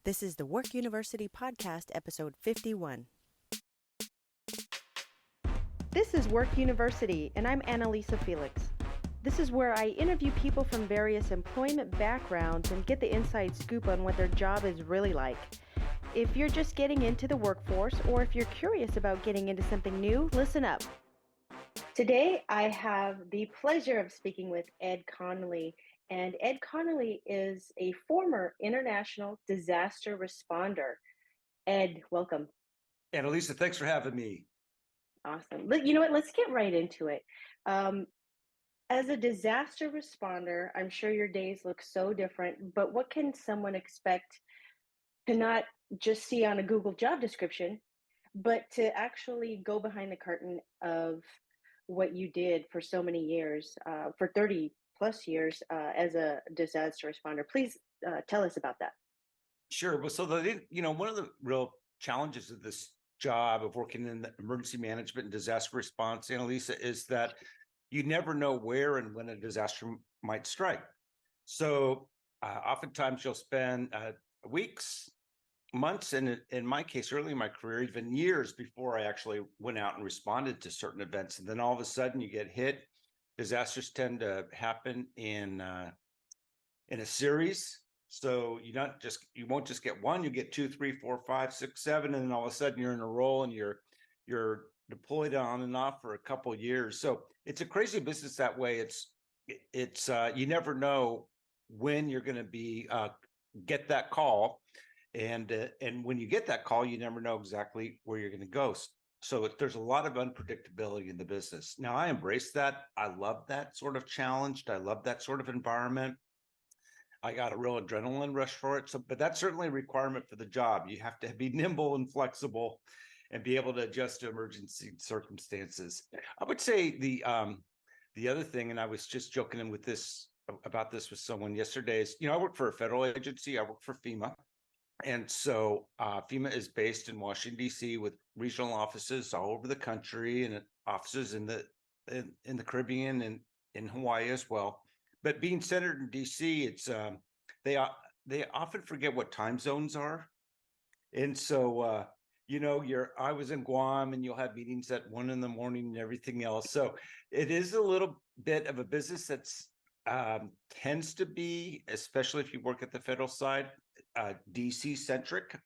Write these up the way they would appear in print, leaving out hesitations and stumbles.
This is the Work University Podcast, episode 51. This is Work University, and I'm Annalisa Felix. This is where I interview people from various employment backgrounds and get the inside scoop on what their job is really like. If you're just getting into the workforce, or if you're curious about getting into something new, listen up. Today, I have the pleasure of speaking with Ed Conley. And Ed Conley is a former international disaster responder. Ed, welcome. Annalisa, thanks for having me. Awesome. You know what? Let's get right into it. As a disaster responder, I'm sure your days look so different, but what can someone expect to not just see on a Google job description, but to actually go behind the curtain of what you did for so many years, for 30 plus years as a disaster responder? Please tell us about that. Sure. Well, one of the real challenges of this job of working in the emergency management and disaster response, Annalisa, is that you never know where and when a disaster might strike. So oftentimes you'll spend weeks, months, and in my case, early in my career, even years before I actually went out and responded to certain events. And then all of a sudden you get hit. Disasters tend to happen in a series. So you won't just get one, you get 2, 3, 4, 5, 6, 7, and then all of a sudden you're in a role and you're deployed on and off for a couple of years. So it's a crazy business that way. It's you never know when you're going to be get that call, and when you get that call, you never know exactly where you're going to go. So there's a lot of unpredictability in the business. Now I embrace that. I love that sort of challenge. I love that sort of environment. I got a real adrenaline rush for it. But that's certainly a requirement for the job. You have to be nimble and flexible and be able to adjust to emergency circumstances. I would say the other thing, and I was just joking about this with someone yesterday, is, I work for a federal agency. I work for FEMA. And so FEMA is based in Washington, D.C. with regional offices all over the country and offices in the Caribbean and in Hawaii as well. But being centered in D.C., it's they often forget what time zones are. And so, I was in Guam and you'll have meetings at 1 a.m. and everything else. So it is a little bit of a business that's tends to be, especially if you work at the federal side, DC centric.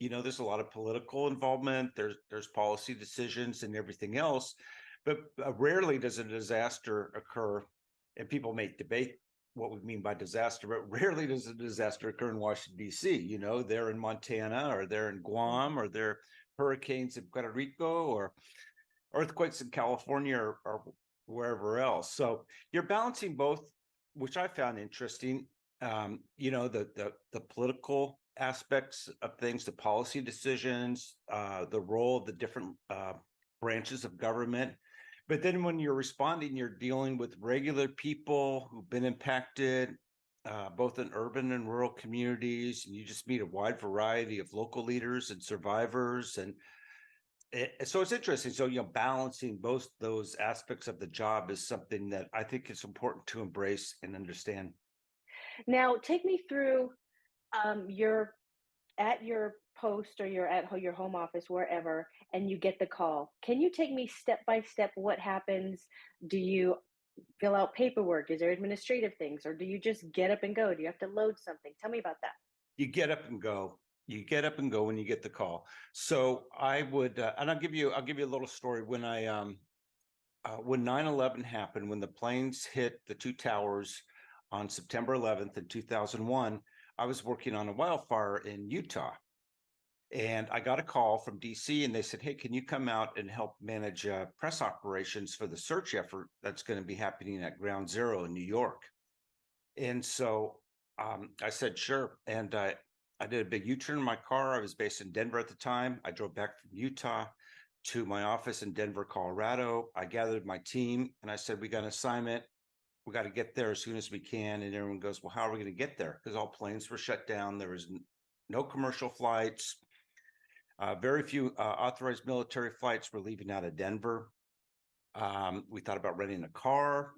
There's a lot of political involvement. There's policy decisions and everything else, but rarely does a disaster occur. And people may debate what we mean by disaster, but rarely does a disaster occur in Washington, D.C. They're in Montana, or they're in Guam, or they're hurricanes in Puerto Rico, or earthquakes in California, or wherever else. So you're balancing both, which I found interesting. The political aspects of things, the policy decisions, the role of the different branches of government. But then when you're responding, you're dealing with regular people who've been impacted, both in urban and rural communities, and you just meet a wide variety of local leaders and survivors. And so it's interesting. So, balancing both those aspects of the job is something that I think is important to embrace and understand. Now, take me through you're at your post, or you're at your home office, wherever, and you get the call. Can you take me step by step? What happens? Do you fill out paperwork? Is there administrative things, or do you just get up and go? Do you have to load something? Tell me about that. You get up and go. You get up and go when you get the call. So I would, and I'll give you a little story. When when 9/11 happened, when the planes hit the two towers on September 11th in 2001, I was working on a wildfire in Utah. And I got a call from DC, and they said, "Hey, can you come out and help manage press operations for the search effort that's going to be happening at Ground Zero in New York?" And so I said, "Sure." And I did a big U-turn in my car. I was based in Denver at the time. I drove back from Utah to my office in Denver, Colorado. I gathered my team and I said, "We got an assignment. We got to get there as soon as we can." And everyone goes, "Well, how are we going to get there?" Because all planes were shut down. There was no commercial flights. Very few authorized military flights were leaving out of Denver. We thought about renting a car,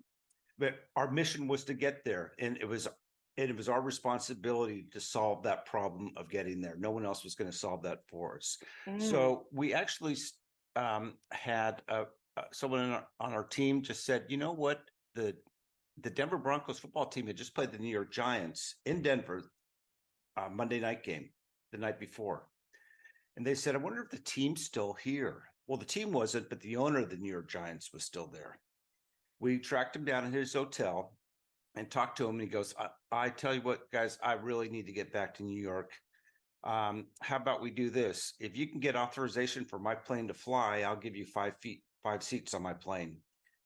but our mission was to get there. And it was and it was our responsibility to solve that problem of getting there. No one else was going to solve that for us. Mm. So we actually had someone on our team just said, you know what, the Denver Broncos football team had just played the New York Giants in Denver, Monday night game the night before. And they said, I wonder if the team's still here. Well, the team wasn't, but the owner of the New York Giants was still there. We tracked him down in his hotel and talked to him. And he goes, I tell you what, guys, I really need to get back to New York. How about we do this? If you can get authorization for my plane to fly, I'll give you 5 seats on my plane.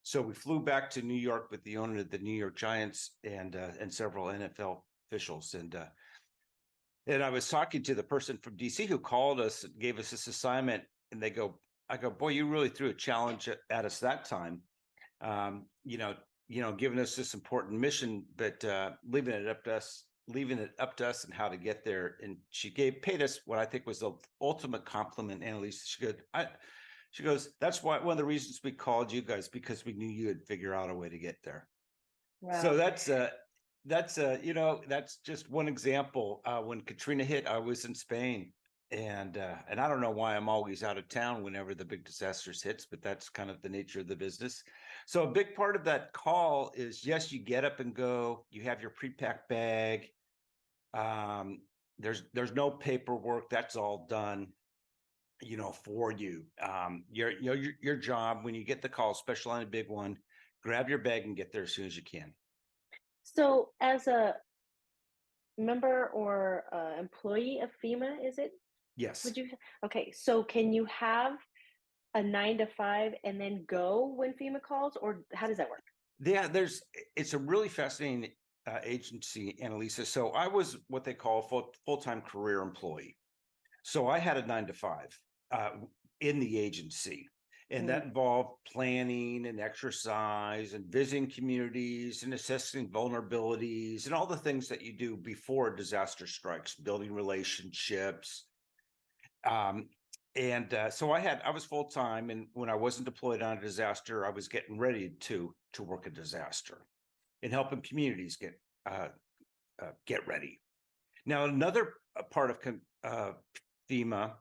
So we flew back to New York with the owner of the New York Giants and several NFL officials. And I was talking to the person from DC who called us and gave us this assignment. And I go, boy, you really threw a challenge at us that time. Giving us this important mission, but leaving it up to us and how to get there. And she paid us what I think was the ultimate compliment, Annalise. She goes, that's why one of the reasons we called you guys, because we knew you would figure out a way to get there. Wow. So that's just one example. When Katrina hit, I was in Spain, and I don't know why I'm always out of town whenever the big disasters hits, but that's kind of the nature of the business. So a big part of that call is, yes, you get up and go, you have your pre-packed bag. There's no paperwork, that's all done, for you. Your job when you get the call, especially on a big one, grab your bag and get there as soon as you can. So, as a member or employee of FEMA, is it? Yes. Would you? Okay, so can you have a 9 to 5 and then go when FEMA calls, or how does that work? Yeah, it's a really fascinating agency, Annalisa. So I was what they call a full-time career employee. So I had a 9 to 5 in the agency, and that Mm. involved planning and exercise and visiting communities and assessing vulnerabilities and all the things that you do before a disaster strikes, building relationships. So I was full time, and when I wasn't deployed on a disaster, I was getting ready to work a disaster and helping communities get ready. Now, another part of FEMA,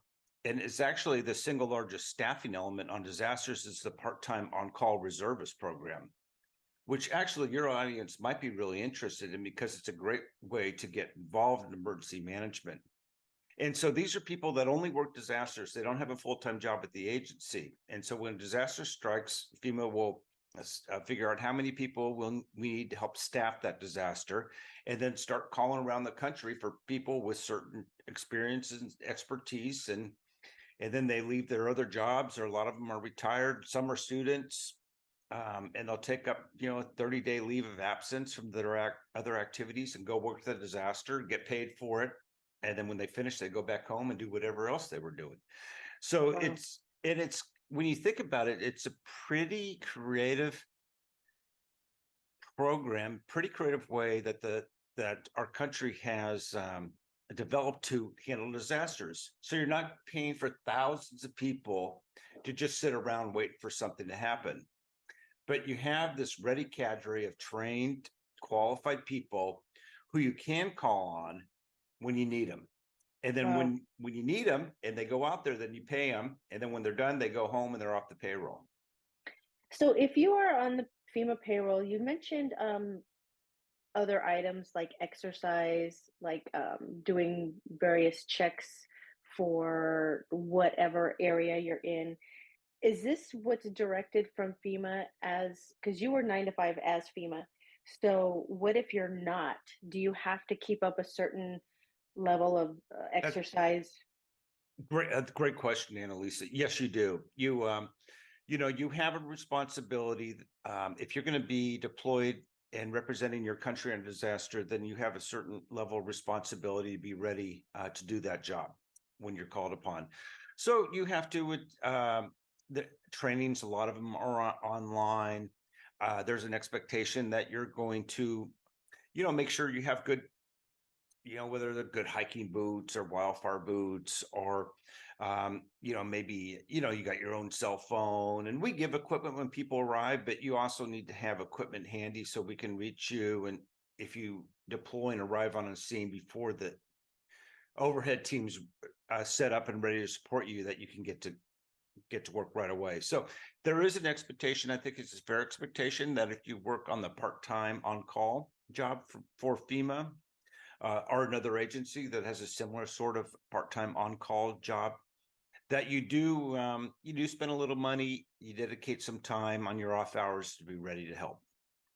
and it's actually the single largest staffing element on disasters, is the part-time on-call reservist program, which actually your audience might be really interested in because it's a great way to get involved in emergency management. And so these are people that only work disasters. They don't have a full-time job at the agency. And so when disaster strikes, FEMA will figure out how many people we need to help staff that disaster, and then start calling around the country for people with certain experiences and expertise. And then they leave their other jobs, or a lot of them are retired. Some are students, and they'll take up, a 30-day leave of absence from their other activities and go work the disaster, get paid for it. And then when they finish, they go back home and do whatever else they were doing. So Wow. it's when you think about it, it's a pretty creative program, pretty creative way that our country has developed to handle disasters. So you're not paying for thousands of people to just sit around waiting for something to happen, but you have this ready cadre of trained, qualified people who you can call on when you need them. And then Wow. when you need them and they go out there, then you pay them. And then when they're done, they go home and they're off the payroll. So, if you are on the FEMA payroll, you mentioned other items like exercise, like doing various checks for whatever area you're in. Is this what's directed from FEMA as, because you were 9 to 5 as FEMA? So, what if you're not? Do you have to keep up a certain level of That's exercise? great. That's a great question, Annalisa. Yes, you do. You have a responsibility. If you're going to be deployed and representing your country in a disaster, then you have a certain level of responsibility to be ready to do that job when you're called upon. So you have to, the trainings, a lot of them are online. There's an expectation that you're going to, make sure you have good, whether they're good hiking boots or wildfire boots, or maybe you got your own cell phone. And we give equipment when people arrive, but you also need to have equipment handy so we can reach you. And if you deploy and arrive on a scene before the overhead teams set up and ready to support you, that you can get to work right away. So there is an expectation. I think it's a fair expectation that if you work on the part-time on-call job for FEMA or another agency that has a similar sort of part-time on-call job, that you do spend a little money, you dedicate some time on your off hours to be ready to help.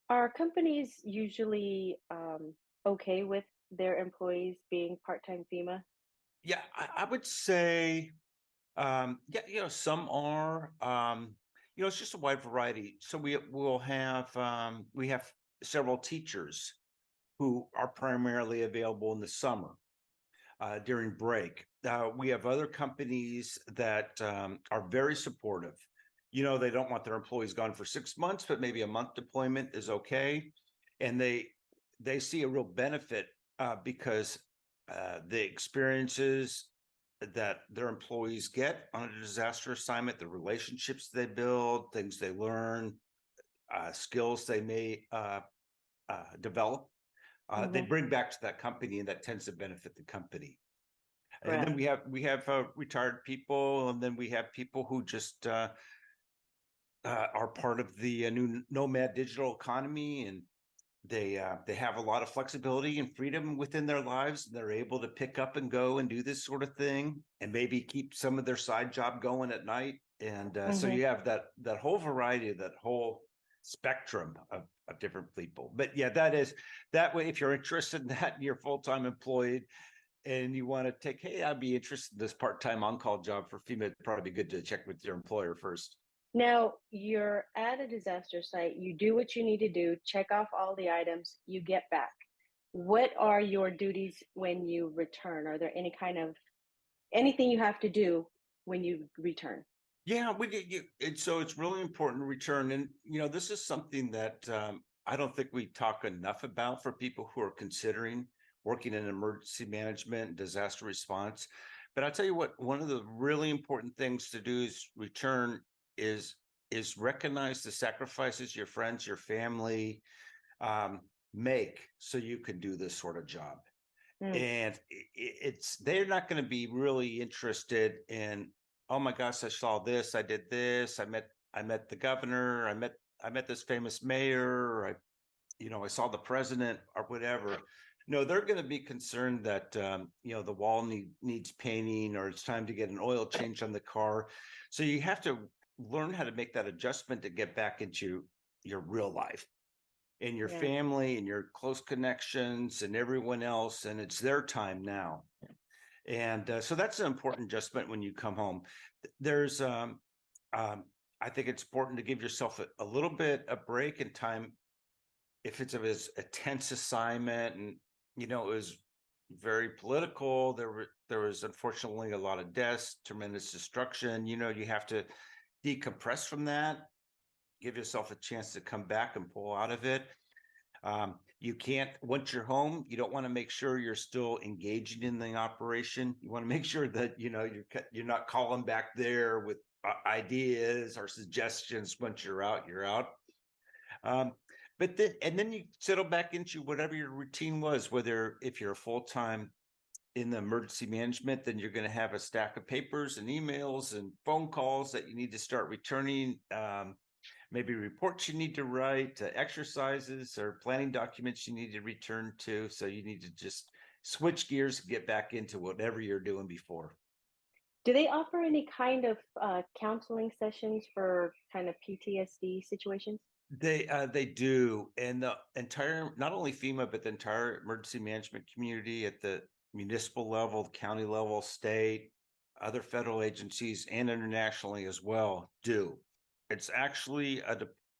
Are companies usually okay with their employees being part-time FEMA? Yeah, I would say, yeah, some are, it's just a wide variety. So we have several teachers who are primarily available in the summer during break. We have other companies that are very supportive. They don't want their employees gone for 6 months, but maybe a month deployment is okay, and they see a real benefit because the experiences that their employees get on a disaster assignment, the relationships they build, things they learn, skills they may develop, they Hmm. bring back to that company, and that tends to benefit the company. And then Right. we have retired people, and then we have people who just are part of the new nomad digital economy, and they have a lot of flexibility and freedom within their lives. And they're able to pick up and go and do this sort of thing, and maybe keep some of their side job going at night. And so Hmm. you have that whole variety, that whole spectrum of different people. But yeah, that way. If you're interested in that, and you're full time employed, and you want to take, hey, I'd be interested in this part-time on-call job for FEMA, it'd probably be good to check with your employer first. Now, you're at a disaster site, you do what you need to do, check off all the items, you get back. What are your duties when you return? Are there any kind of anything you have to do when you return? Yeah, we get you. And so it's really important to return. And, this is something that I don't think we talk enough about for people who are considering working in emergency management and disaster response. But I'll tell you what, one of the really important things to do is return is is recognize the sacrifices your friends, your family um, make so you can do this sort of job. Mm, And it's they're not going to be really interested in, oh my gosh, I saw this, I did this, I met the governor, I met this famous mayor, or I saw the president or whatever. No, they're going to be concerned that the wall needs painting, or it's time to get an oil change on the car. So you have to learn how to make that adjustment to get back into your real life and your yeah. family and your close connections and everyone else, and it's their time now. And so that's an important adjustment when you come home. There's um, I think it's important to give yourself a little bit of break and time if it's a tense assignment, and it was very political. There was unfortunately a lot of deaths, tremendous destruction. You have to decompress from that, give yourself a chance to come back and pull out of it. You can't, once you're home, you don't want to make sure you're still engaging in the operation. You want to make sure that you're not calling back there with ideas or suggestions. Once you're out, you're out. Um, but then you settle back into whatever your routine was. Whether if you're full time in the emergency management, then you're going to have a stack of papers and emails and phone calls that you need to start returning. Maybe reports you need to write, exercises or planning documents you need to return to. So you need to just switch gears and get back into whatever you're doing before. Do they offer any kind of counseling sessions for kind of PTSD situations? They do, and the entire, not only FEMA, but the entire emergency management community at the municipal level, the county level, state, other federal agencies, and internationally as well do. It's actually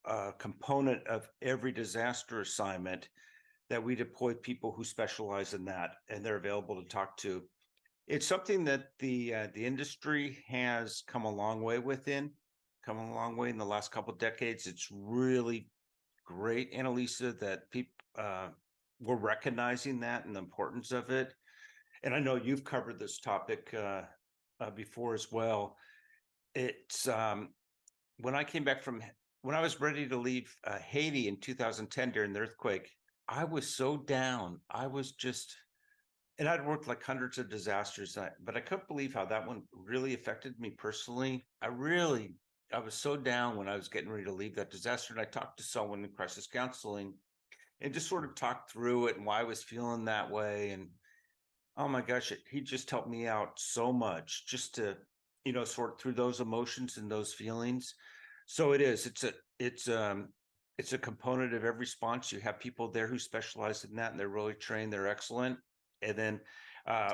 a component of every disaster assignment that we deploy people who specialize in that, and they're available to talk to. It's something that the industry has come a long way in the last couple of decades. It's really great, Annalisa, that people we're recognizing that and the importance of it. And I know you've covered this topic before as well. It's when I came back from when I was ready to leave Haiti in 2010 during the earthquake. I was so down. I was just, and I'd worked like hundreds of disasters, but I couldn't believe how that one really affected me personally. I was so down when I was getting ready to leave that disaster. And I talked to someone in crisis counseling and just sort of talked through it and why I was feeling that way. And oh my gosh, he just helped me out so much just to, sort through those emotions and those feelings. So it is, it's a component of every response. You have people there who specialize in that and they're really trained, they're excellent. And then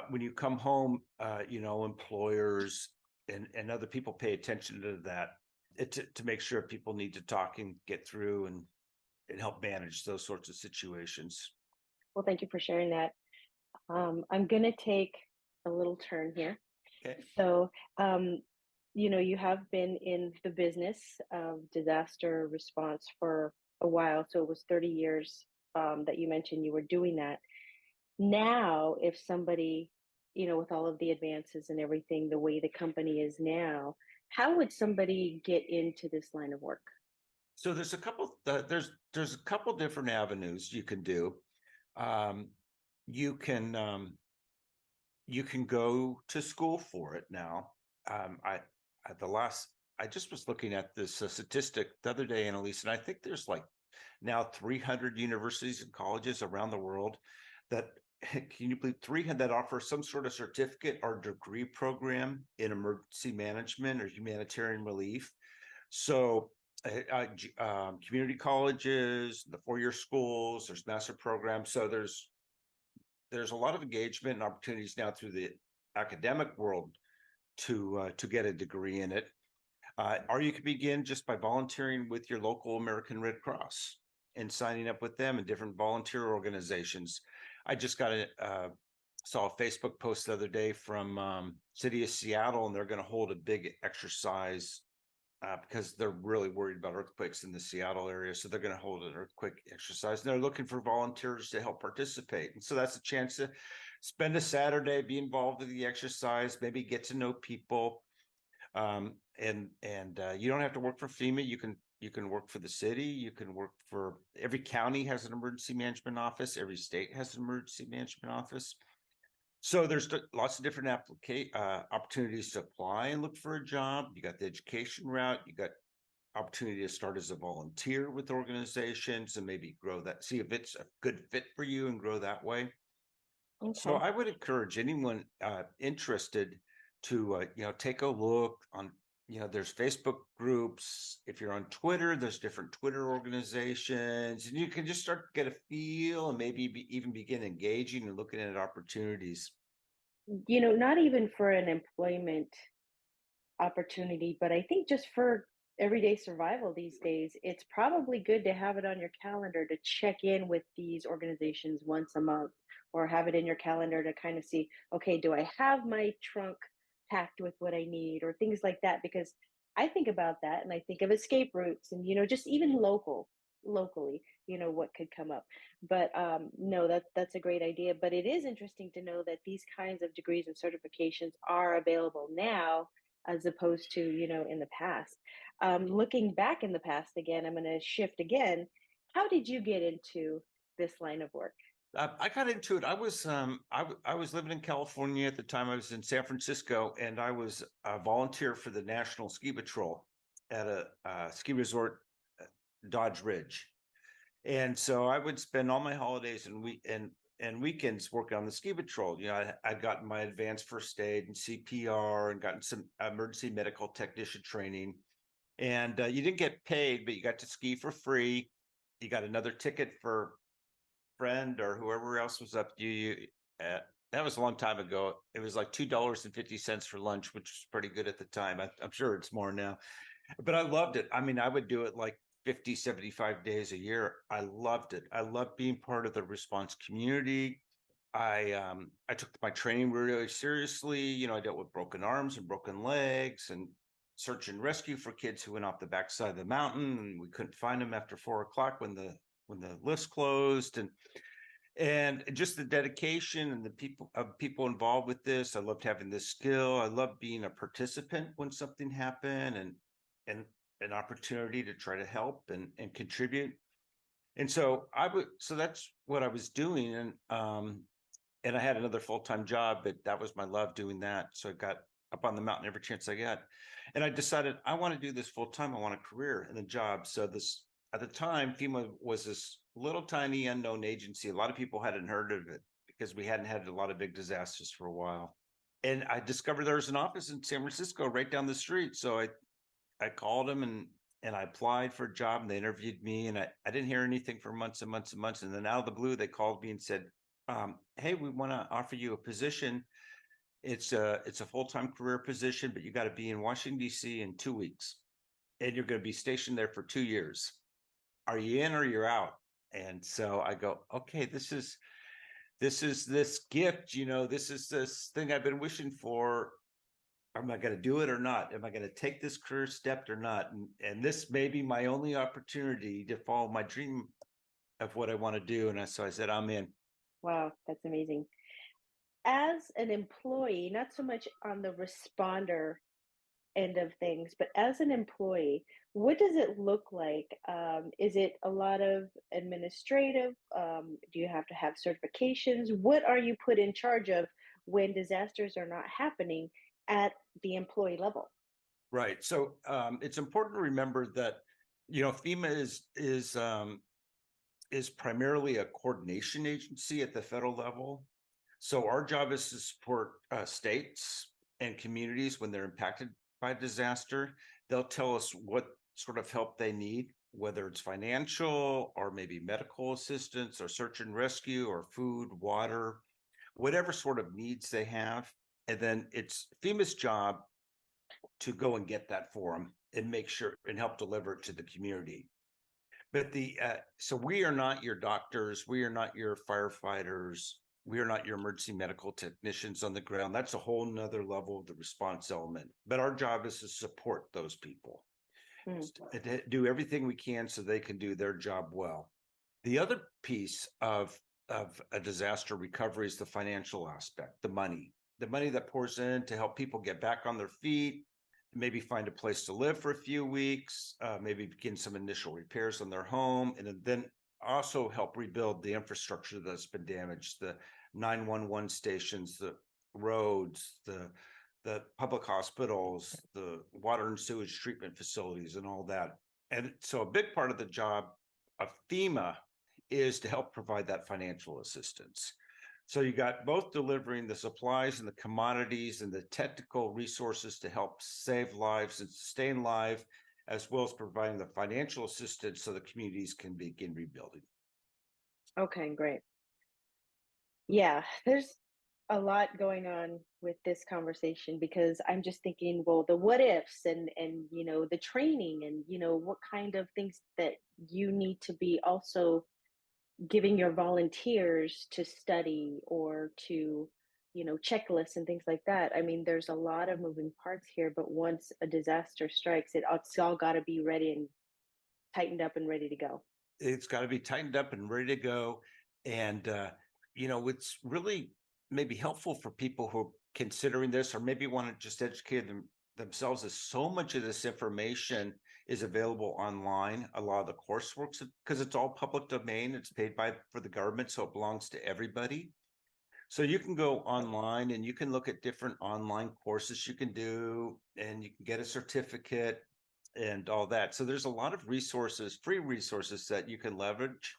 when you come home, employers and other people pay attention to that to make sure people need to talk and get through and help manage those sorts of situations. Well, thank you for sharing that. I'm going to take a little turn here. Okay. So, you have been in the business of disaster response for a while. So it was 30 years that you mentioned you were doing that. Now, if somebody, with all of the advances and everything, the way the company is now, how would somebody get into this line of work? So there's a couple different avenues you can do. Um, you can you can go to school for it now. I at the last I just was looking at this statistic the other day, Annalise, and I think there's like now 300 universities and colleges around the world that can you believe 300 that offer some sort of certificate or degree program in emergency management or humanitarian relief. So, community colleges, the four-year schools, there's master programs. So there's a lot of engagement and opportunities now through the academic world to get a degree in it. Or you can begin just by volunteering with your local American Red Cross and signing up with them in different volunteer organizations. I just saw a Facebook post the other day from City of Seattle, and they're going to hold a big exercise because they're really worried about earthquakes in the Seattle area. So they're going to hold an earthquake exercise. And they're looking for volunteers to help participate. And so that's a chance to spend a Saturday, be involved in the exercise, maybe get to know people. And you don't have to work for FEMA. You can work for the city. You can work for every county has an emergency management office. Every state has an emergency management office. So there's lots of different opportunities to apply and look for a job. You got the education route. You got opportunity to start as a volunteer with organizations and maybe grow that, see if it's a good fit for you and grow that way. So Okay. I would encourage anyone interested to take a look on, there's Facebook groups. If you're on Twitter, there's different Twitter organizations, and you can just start to get a feel and maybe even begin engaging and looking at opportunities. Not even for an employment opportunity, but I think just for everyday survival these days, it's probably good to have it on your calendar to check in with these organizations once a month or have it in your calendar to kind of see, okay, do I have my trunk packed with what I need or things like that? Because I think about that and I think of escape routes and, just even locally, what could come up. But no, that's a great idea. But it is interesting to know that these kinds of degrees and certifications are available now as opposed to in the past. Looking back in the past again, I'm going to shift again. How did you get into this line of work? I got into it. I was living in California at the time. I was in San Francisco, and I was a volunteer for the National Ski Patrol at a ski resort, Dodge Ridge. And so I would spend all my holidays and weekends working on the ski patrol. I'd gotten my advanced first aid and CPR and gotten some emergency medical technician training. And you didn't get paid, but you got to ski for free. You got another ticket for friend or whoever else was up to you. That was a long time ago. It was like $2.50 for lunch, which was pretty good at the time. I'm sure it's more now, but I loved it. I mean, I would do it like 50, 75 days a year. I loved it. I loved being part of the response community. I took my training really seriously. I dealt with broken arms and broken legs and search and rescue for kids who went off the backside of the mountain and we couldn't find them after 4 o'clock when the lifts closed, and just the dedication and the people involved with this. I loved having this skill. I loved being a participant when something happened and an opportunity to try to help and contribute. And so that's what I was doing. And I had another full-time job, but that was my love doing that. So I got up on the mountain every chance I got. And I decided I want to do this full time. I want a career and a job. So this at the time, FEMA was this little tiny unknown agency. A lot of people hadn't heard of it because we hadn't had a lot of big disasters for a while. And I discovered there was an office in San Francisco right down the street. So I called them and I applied for a job and they interviewed me and I didn't hear anything for months and months and months. And then out of the blue, they called me and said, hey, we want to offer you a position. It's a full-time career position, but you got to be in Washington, D.C. in 2 weeks. And you're going to be stationed there for 2 years. Are you in or you're out? And so I go, okay, this gift, this is this thing I've been wishing for. Am I going to do it or not? Am I going to take this career step or not? And this may be my only opportunity to follow my dream of what I want to do. And so I said, I'm in. Wow, that's amazing. As an employee, not so much on the responder end of things, but as an employee, what does it look like? Is it a lot of administrative? Do you have to have certifications? What are you put in charge of when disasters are not happening at the employee level? Right. So it's important to remember that FEMA is primarily a coordination agency at the federal level. So our job is to support states and communities when they're impacted by disaster. They'll tell us what sort of help they need, whether it's financial or maybe medical assistance or search and rescue or food, water, whatever sort of needs they have. And then it's FEMA's job to go and get that for them and make sure and help deliver it to the community. But so we are not your doctors, we are not your firefighters, we are not your emergency medical technicians on the ground. That's a whole nother level of the response element. But our job is to support those people, Mm. to do everything we can so they can do their job well. The other piece of a disaster recovery is the financial aspect, the money that pours in to help people get back on their feet, maybe find a place to live for a few weeks, maybe begin some initial repairs on their home, and then also help rebuild the infrastructure that's been damaged, the 911 stations, the roads, the public hospitals, the water and sewage treatment facilities, and all that. And so a big part of the job of FEMA is to help provide that financial assistance. So you got both delivering the supplies and the commodities and the technical resources to help save lives and sustain life, as well as providing the financial assistance so the communities can begin rebuilding. Okay, great. Yeah, there's a lot going on with this conversation because I'm just thinking, well, the what ifs and the training and what kind of things that you need to be also giving your volunteers to study or to checklists and things like that. I mean, there's a lot of moving parts here, but once a disaster strikes, it's all got to be ready and tightened up and ready to go. It's got to be tightened up and ready to go. And, it's really maybe helpful for people who are considering this or maybe want to just educate themselves as so much of this information is available online. A lot of the coursework, because it's all public domain, it's paid for the government, so it belongs to everybody. So you can go online and you can look at different online courses you can do, and you can get a certificate and all that. So there's a lot of resources, free resources that you can leverage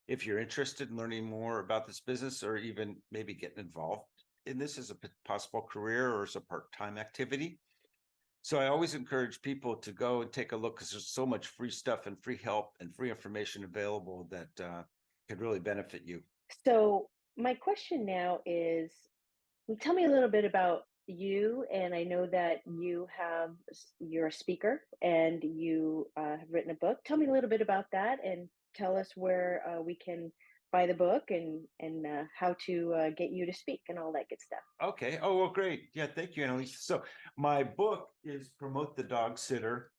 if you're interested in learning more about this business or even maybe getting involved in this as a possible career or as a part-time activity. So I always encourage people to go and take a look because there's so much free stuff and free help and free information available that could really benefit you. So my question now is, tell me a little bit about you. And I know that you're a speaker and you have written a book. Tell me a little bit about that and tell us where we can buy the book and how to get you to speak and all that good stuff. Okay. Oh, well, great. Yeah, thank you, Annalise. So my book is Promote the Dog Sitter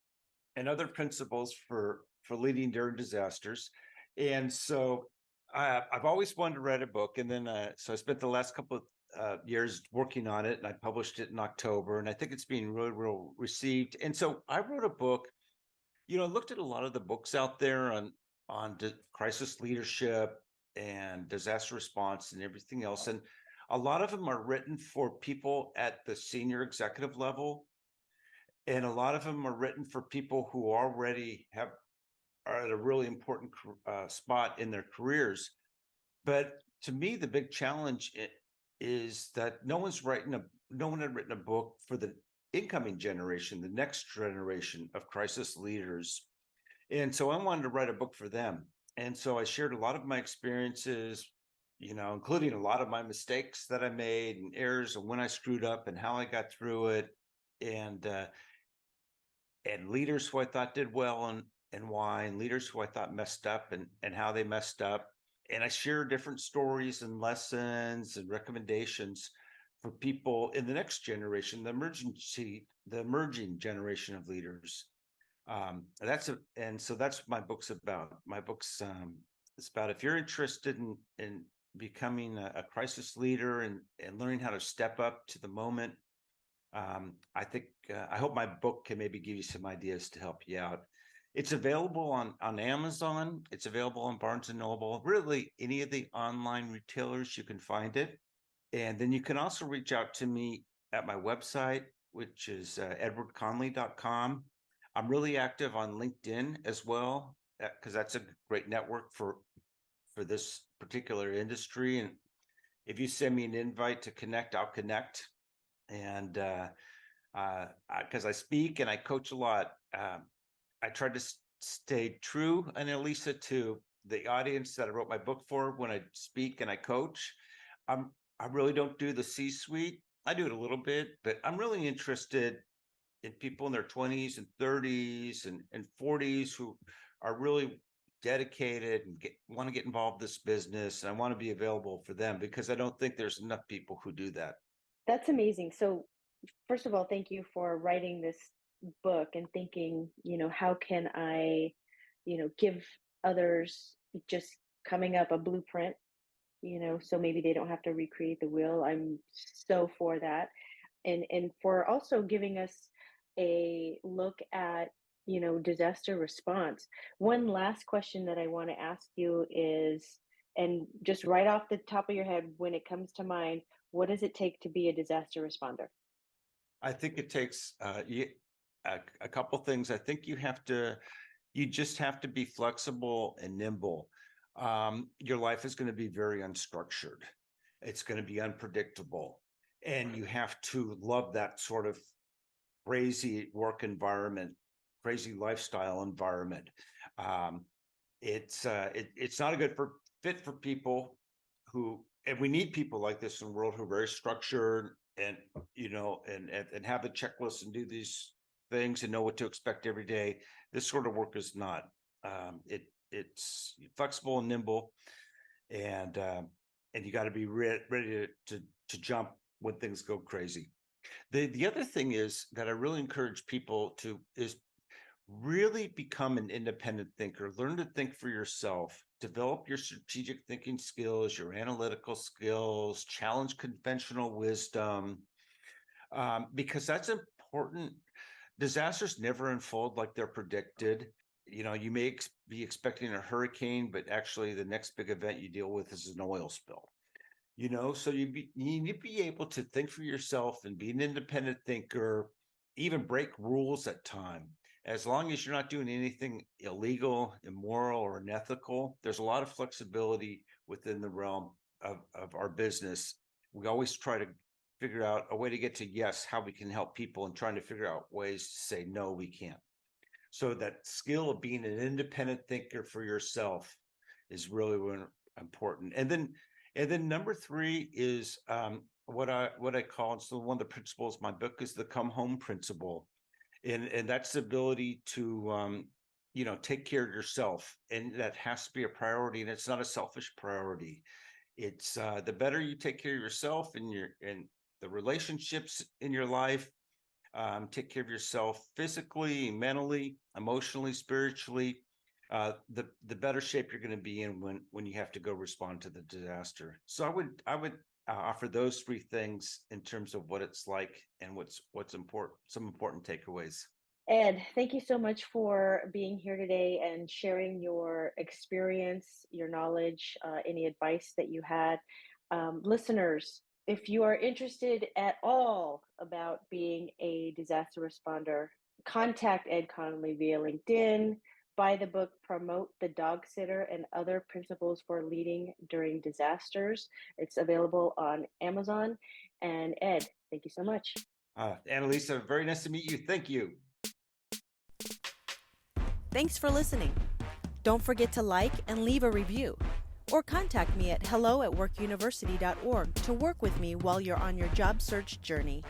and Other Principles for Leading During Disasters. And so I've always wanted to write a book. And then so I spent the last couple of years working on it and I published it in October. And I think it's being really, received. And so I wrote a book, looked at a lot of the books out there on on crisis leadership and disaster response and everything else. And a lot of them are written for people at the senior executive level. And a lot of them are written for people who already are at a really important spot in their careers. But to me, the big challenge is that no one had written a book for the incoming generation, the next generation of crisis leaders. And so I wanted to write a book for them. And so I shared a lot of my experiences, including a lot of my mistakes that I made and errors and when I screwed up and how I got through it. And leaders who I thought did well and why, and leaders who I thought messed up and how they messed up. And I share different stories and lessons and recommendations for people in the next generation, the emerging generation of leaders. And so that's what my book's about. My book's it's about if you're interested in becoming a crisis leader and learning how to step up to the moment. I hope my book can maybe give you some ideas to help you out. It's available on Amazon. It's available on Barnes and Noble. Really, any of the online retailers you can find it. And then you can also reach out to me at my website, which is edwardconley.com. I'm really active on LinkedIn as well, because that's a great network for this particular industry. And if you send me an invite to connect, I'll connect. And because I speak and I coach a lot, I tried to stay true, and Elisa, to the audience that I wrote my book for when I speak and I coach. I really don't do the C-suite. I do it a little bit, but I'm really interested in people in their 20s and 30s and 40s who are really dedicated and want to get involved in this business. And I want to be available for them because I don't think there's enough people who do that. That's amazing. So, first of all, thank you for writing this book and thinking, how can I, give others just coming up a blueprint, so maybe they don't have to recreate the wheel. I'm so for that. And for also giving us a look at, disaster response. One last question that I want to ask you is, and just right off the top of your head, when it comes to mind, what does it take to be a disaster responder? I think it takes a couple things. I think you just have to be flexible and nimble. Your life is going to be very unstructured. It's going to be unpredictable. And you have to love that sort of crazy work environment, crazy lifestyle environment. Um, it's not a good fit for people and we need people like this in the world who are very structured and and have the checklist and do these things and know what to expect every day. This sort of work is not. It's flexible and nimble, and you got to be ready to jump when things go crazy. The other thing is that I really encourage people to is really become an independent thinker. Learn to think for yourself. Develop your strategic thinking skills, your analytical skills, challenge conventional wisdom, because that's important. Disasters never unfold like they're predicted. You may be expecting a hurricane, but actually the next big event you deal with is an oil spill. So you need to be able to think for yourself and be an independent thinker, even break rules at time. As long as you're not doing anything illegal, immoral, or unethical, there's a lot of flexibility within the realm of our business. We always try to figure out a way to get to yes, how we can help people, and trying to figure out ways to say no, we can't. So that skill of being an independent thinker for yourself is really important. And then number three is what I call, and so one of the principles of my book is the come home principle, and that's the ability to take care of yourself, and that has to be a priority, and it's not a selfish priority. It's the better you take care of yourself and the relationships in your life. Take care of yourself physically, mentally, emotionally, spiritually. The better shape you're going to be in when you have to go respond to the disaster. So I would offer those three things in terms of what it's like and what's important. Some important takeaways. Ed, thank you so much for being here today and sharing your experience, your knowledge, any advice that you had. Listeners, if you are interested at all about being a disaster responder, contact Ed Conley via LinkedIn. Buy the book Promote the Dog Sitter and Other Principles for Leading During Disasters. It's available on Amazon. And Ed, thank you so much. Annalisa, very nice to meet you. Thank you. Thanks for listening. Don't forget to like and leave a review, or contact me at hello@workuniversity.org to work with me while you're on your job search journey.